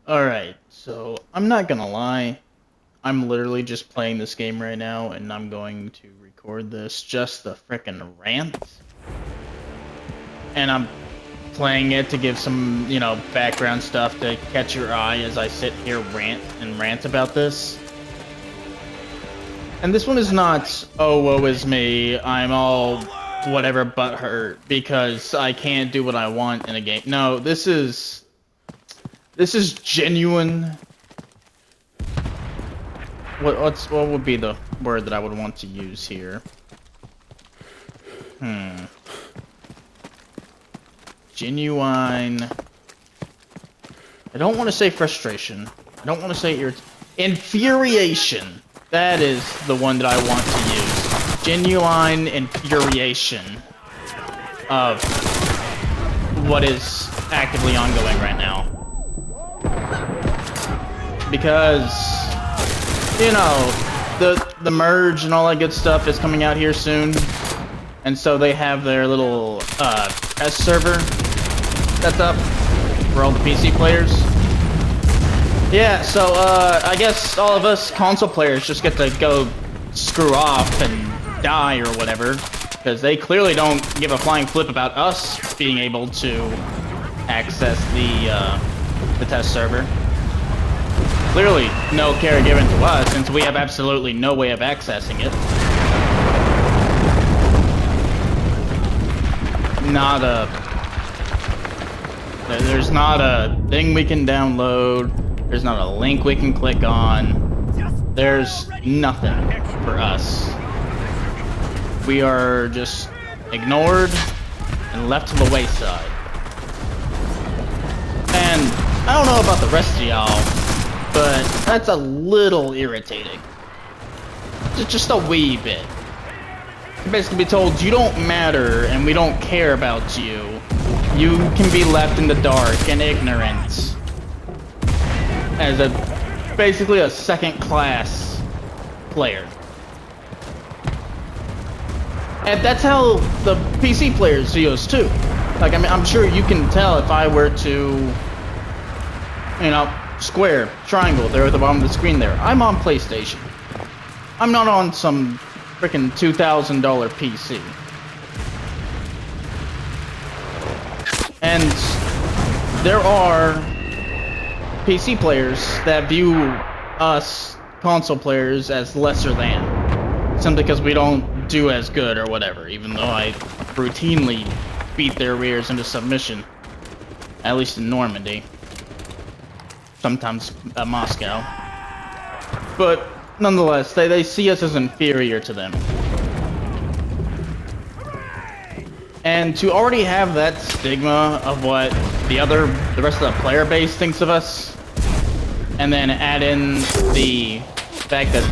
Alright, so I'm not gonna lie. I'm literally just playing this game right now, and I'm going to record this just the frickin' rant. And I'm playing it to give some, background stuff to catch your eye as I sit here rant about this. And this one is not, oh, woe is me, I'm all whatever butthurt because I can't do what I want in a game. No, this is genuine. What would be the word that I would want to use here? Genuine. I don't want to say frustration. I don't want to say infuriation. That is the one that I want to use. Genuine infuriation of what is actively ongoing right now. Because the merge and all that good stuff is coming out here soon, and so they have their little test server that's up for all the PC players. Yeah, so I guess all of us console players just get to go screw off and die or whatever, because they clearly don't give a flying flip about us being able to access the test server. Clearly, no care given to us, since we have absolutely no way of accessing it. There's not a thing we can download. There's not a link we can click on. There's nothing for us. We are just ignored and left to the wayside. And I don't know about the rest of y'all, but that's a little irritating. Just a wee bit. You basically be told you don't matter and we don't care about you. You can be left in the dark and ignorant as basically a second-class player. And that's how the PC players see us too. Like, I mean, I'm sure you can tell if I were to, square, triangle there at the bottom of the screen there. I'm on PlayStation. I'm not on some frickin' $2,000 PC. And there are PC players that view us console players as lesser than, simply because we don't do as good or whatever, even though I routinely beat their rears into submission, at least in Normandy. Sometimes Moscow. But nonetheless, they see us as inferior to them. And to already have that stigma of what the rest of the player base thinks of us, and then add in the fact that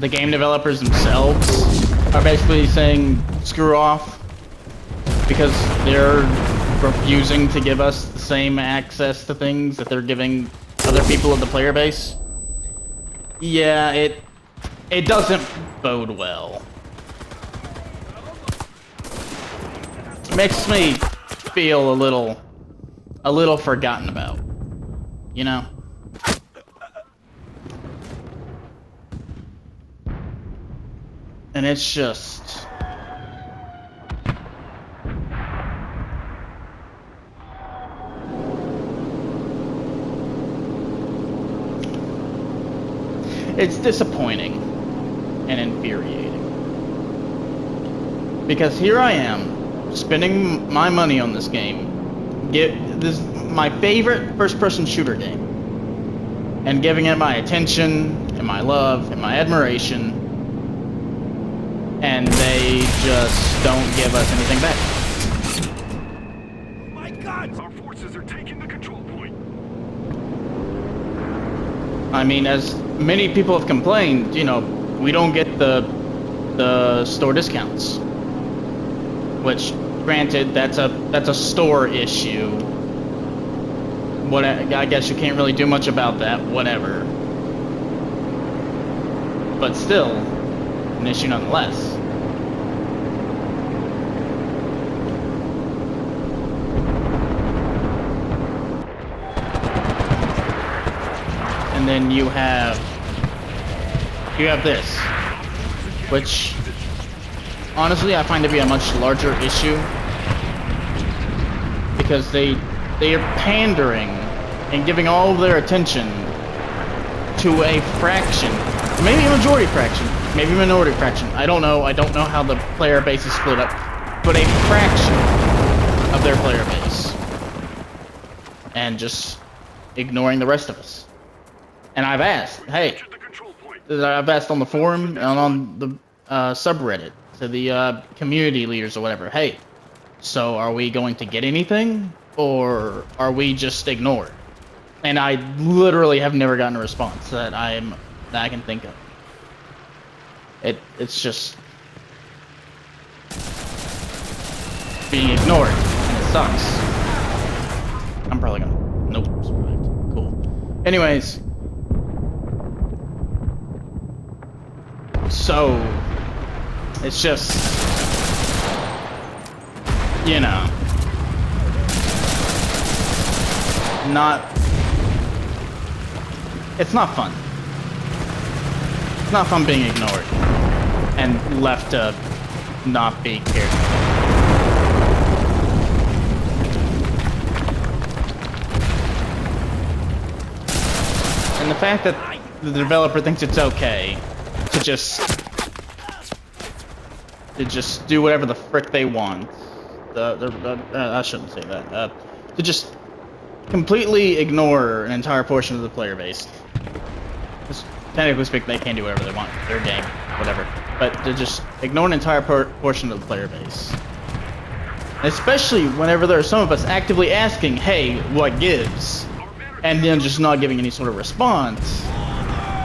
the game developers themselves are basically saying screw off because they're refusing to give us the same access to things that they're giving other people in the player base. Yeah, it doesn't bode well. It makes me feel a little forgotten about, you know? And it's just... it's disappointing and infuriating. Because here I am, spending my money on this game, this my favorite first-person shooter game, and giving it my attention, and my love, and my admiration, and they just don't give us anything back. Oh my God! Our forces are taking the control point. I mean, as many people have complained, we don't get the store discounts. Which, granted, that's a store issue. I guess you can't really do much about that. Whatever. But still, an issue nonetheless. and then you have this, which honestly I find to be a much larger issue because they are pandering and giving all of their attention to a fraction, maybe a majority fraction, maybe a minority fraction. I don't know how the player base is split up, but a fraction of their player base, and just ignoring the rest of us. And I've asked, hey, I've asked on the forum and on the subreddit to the community leaders or whatever, hey, so are we going to get anything, or are we just ignored? And I literally have never gotten a response that I can think of. It's just being ignored, and it sucks. I'm probably gonna nope, survived. Cool. Anyways, so it's just, you know, it's not fun. It's not fun being ignored and left to not be cared for. And the fact that the developer thinks it's okay to just do whatever the frick they want. I shouldn't say that. To just completely ignore an entire portion of the player base. Just technically speaking, they can do whatever they want. Their game, whatever. But to just ignore an entire portion of the player base. Especially whenever there are some of us actively asking, hey, what gives? And then just not giving any sort of response.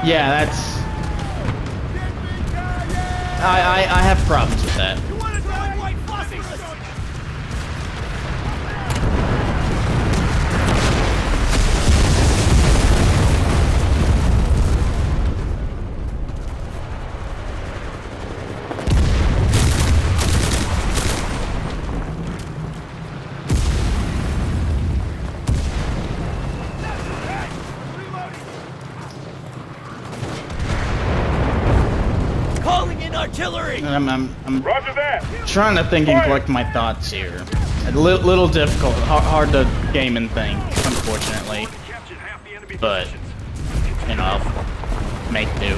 Yeah, that's... I have problems with that. Artillery. I'm Roger that. trying to think and collect my thoughts here. A little difficult, hard to game and think, unfortunately. But, you know, I'll make do.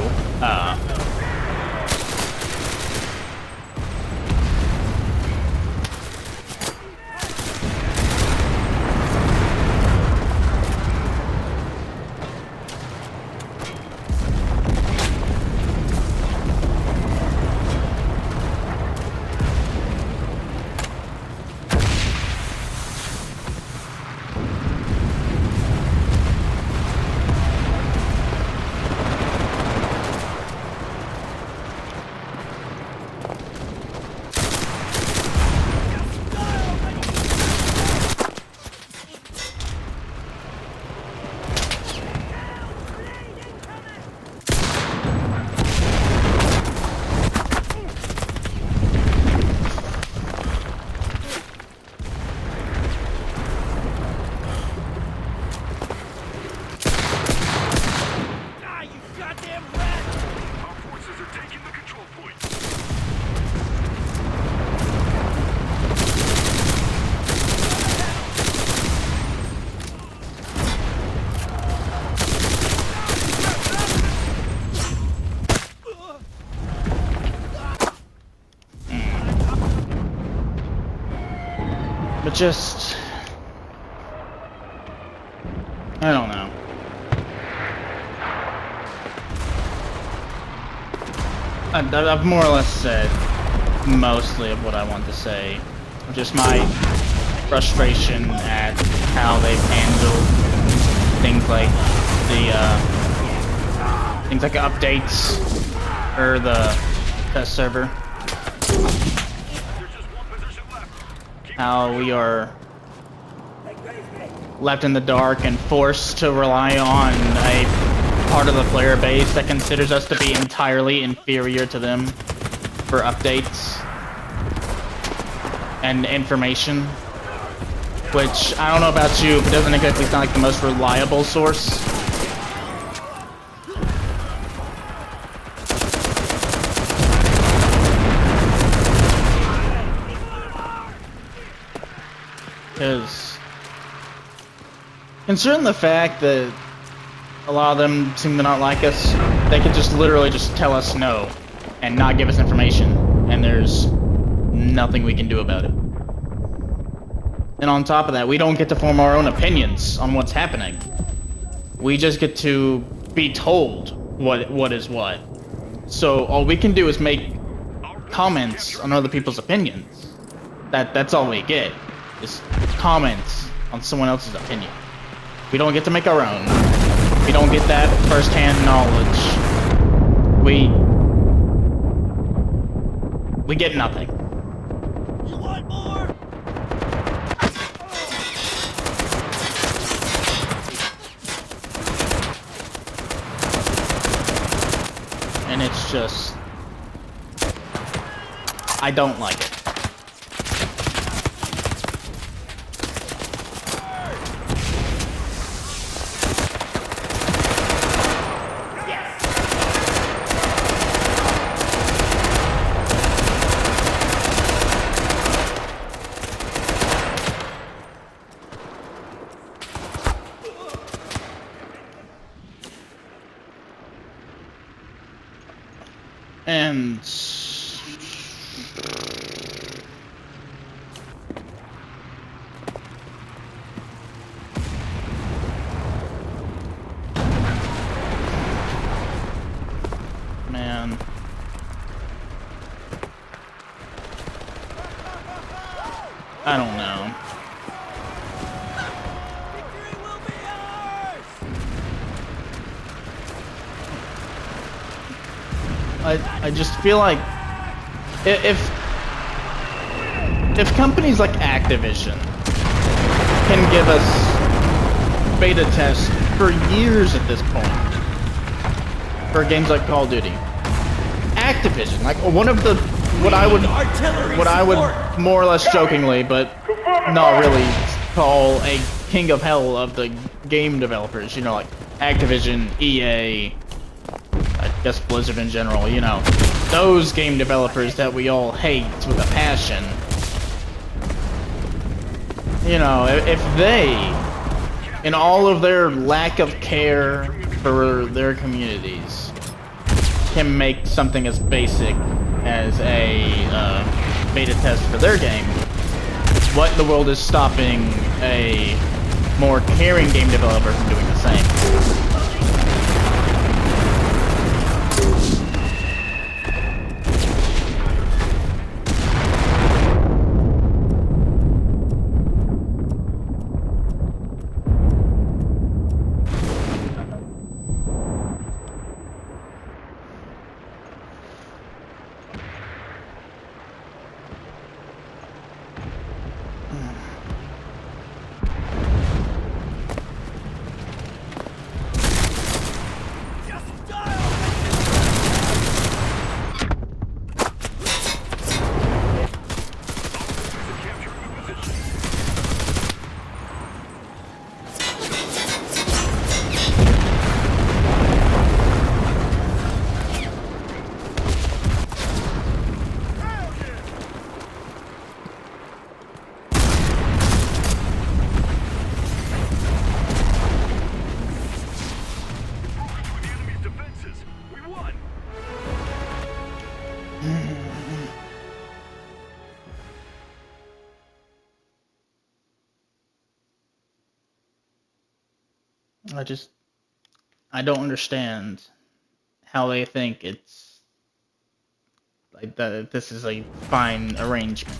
But just... I don't know. I've more or less said mostly of what I want to say. Just my frustration at how they've handled things like the updates or the test server. How we are left in the dark and forced to rely on a part of the player base that considers us to be entirely inferior to them for updates and information, which I don't know about you, but doesn't exactly sound like the most reliable source. Because considering the fact that a lot of them seem to not like us, they could just literally just tell us no and not give us information, and there's nothing we can do about it. And on top of that, we don't get to form our own opinions on what's happening. We just get to be told what is what. So all we can do is make comments on other people's opinions. That's all we get, is comments on someone else's opinion. We don't get to make our own. We don't get that first-hand knowledge. We get nothing. You want more? And it's just, I don't like it. And man, I don't know. Victory will be ours! I just feel like if companies like Activision can give us beta tests for years at this point for games like Call of Duty, Activision, like one of the what I would more or less jokingly, but not really, call a king of hell of the game developers, you know, like Activision, EA, I guess Blizzard in general, you know, those game developers that we all hate with a passion. You know, if they, in all of their lack of care for their communities, can make something as basic as a beta test for their game, what in the world is stopping a more caring game developer from doing the same? I don't understand how they think it's like that. This is a fine arrangement.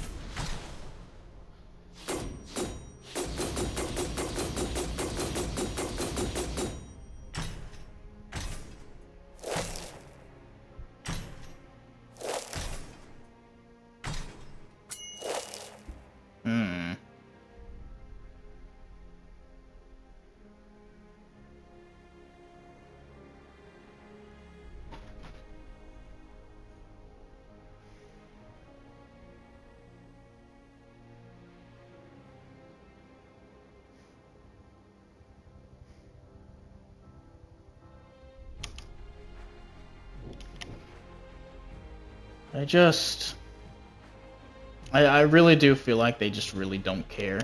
I really do feel like they just really don't care.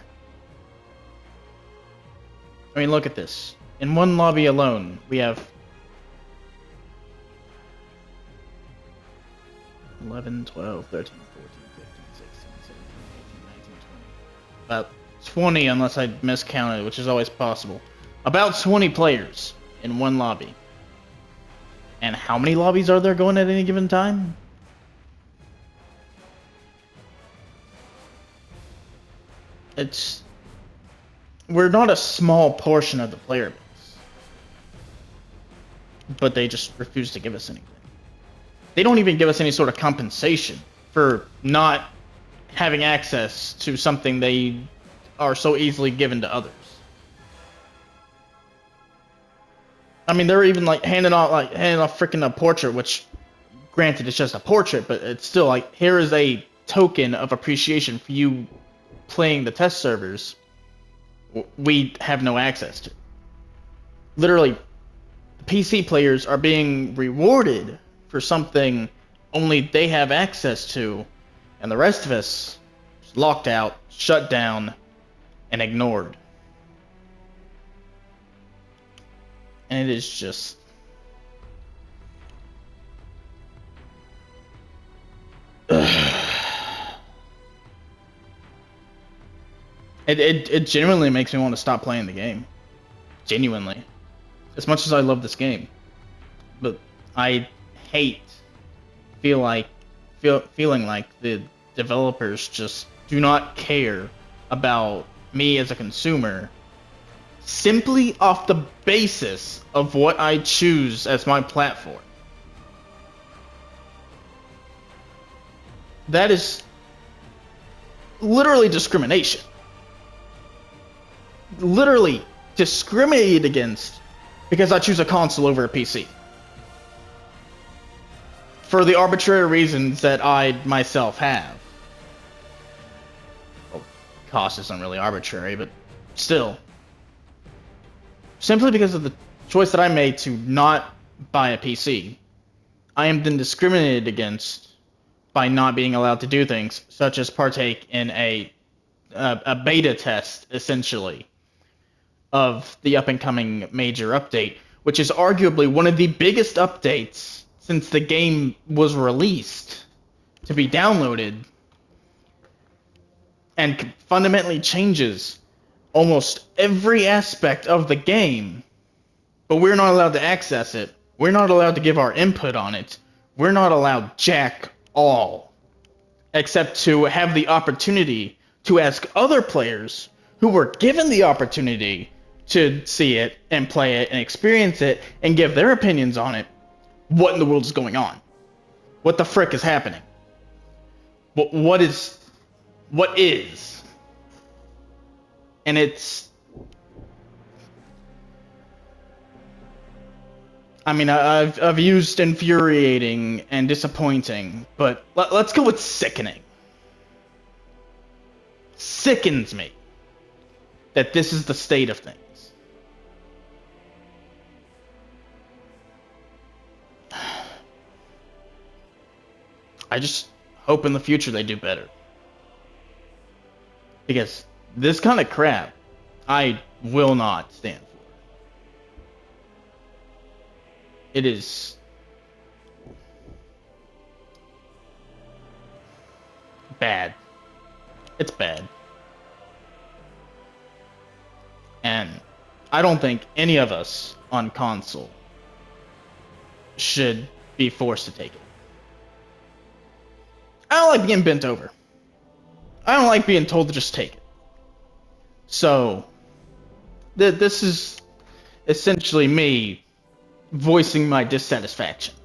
I mean, look at this. In one lobby alone, we have 11, 12, 13, 14, 15, 16, 17, 18, 19, 20. About 20 unless I miscounted, which is always possible. About 20 players in one lobby. And how many lobbies are there going at any given time? We're not a small portion of the player base. But they just refuse to give us anything. They don't even give us any sort of compensation for not having access to something they are so easily given to others. I mean, they're even like handing off freaking a portrait, which, granted, it's just a portrait, but it's still like, here is a token of appreciation for you playing the test servers. We have no access to. Literally, PC players are being rewarded for something only they have access to, and the rest of us locked out, shut down, and ignored. And it is just... It genuinely makes me want to stop playing the game. Genuinely. As much as I love this game. But I hate feeling like the developers just do not care about me as a consumer simply off the basis of what I choose as my platform. That is literally discrimination. Literally discriminated against because I choose a console over a PC. For the arbitrary reasons that I myself have. Well, cost isn't really arbitrary, but still. Simply because of the choice that I made to not buy a PC, I am then discriminated against by not being allowed to do things, such as partake in a beta test, essentially, of the up-and-coming major update, which is arguably one of the biggest updates since the game was released to be downloaded, and fundamentally changes almost every aspect of the game, but we're not allowed to access it. We're not allowed to give our input on it. We're not allowed jack all, except to have the opportunity to ask other players who were given the opportunity to see it and play it and experience it and give their opinions on it. What in the world is going on? What the frick is happening? What is? And it's... I mean, I've used infuriating and disappointing, but let's go with sickening. Sickens me that this is the state of things. I just hope in the future they do better. Because this kind of crap, I will not stand for. It is bad. It's bad. And I don't think any of us on console should be forced to take it. I don't like being bent over. I don't like being told to just take it. So, this is essentially me voicing my dissatisfaction.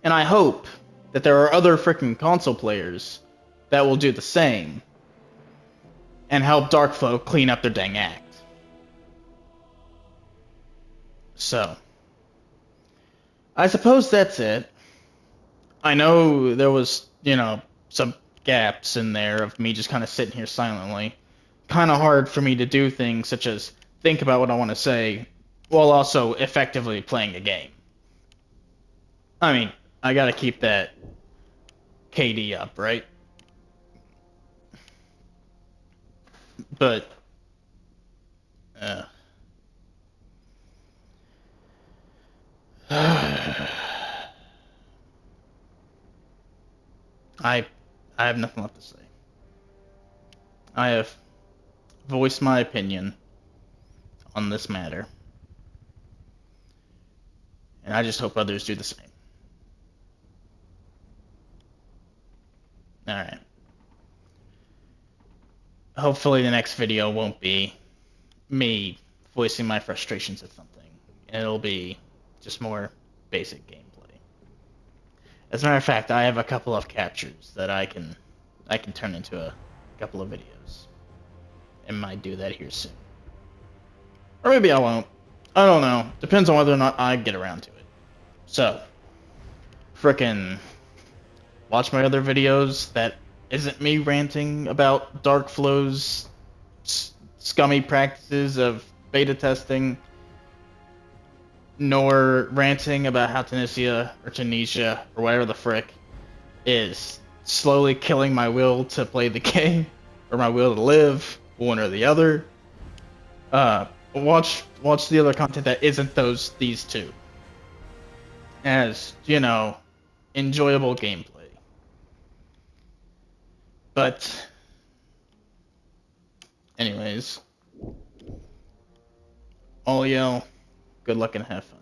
And I hope that there are other freaking console players that will do the same and help Darkflow clean up their dang act. So, I suppose that's it. I know there was, some gaps in there of me just kind of sitting here silently. Kind of hard for me to do things such as think about what I want to say while also effectively playing a game. I mean, I gotta keep that KD up, right? But, I have nothing left to say. I have voiced my opinion on this matter, and I just hope others do the same. Alright. Hopefully the next video won't be me voicing my frustrations at something. It'll be just more basic gameplay. As a matter of fact, I have a couple of captures that I can turn into a couple of videos. And might do that here soon. Or maybe I won't. I don't know. Depends on whether or not I get around to it. So, frickin' watch my other videos that isn't me ranting about Darkflow's scummy practices of beta testing, nor ranting about how Tunisia or whatever the frick is slowly killing my will to play the game or my will to live, one or the other. Watch the other content that isn't these two, as you know, enjoyable gameplay. But anyways, all y'all, good luck and have fun.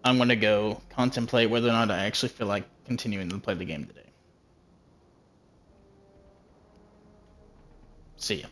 I'm gonna go contemplate whether or not I actually feel like continuing to play the game today. See ya.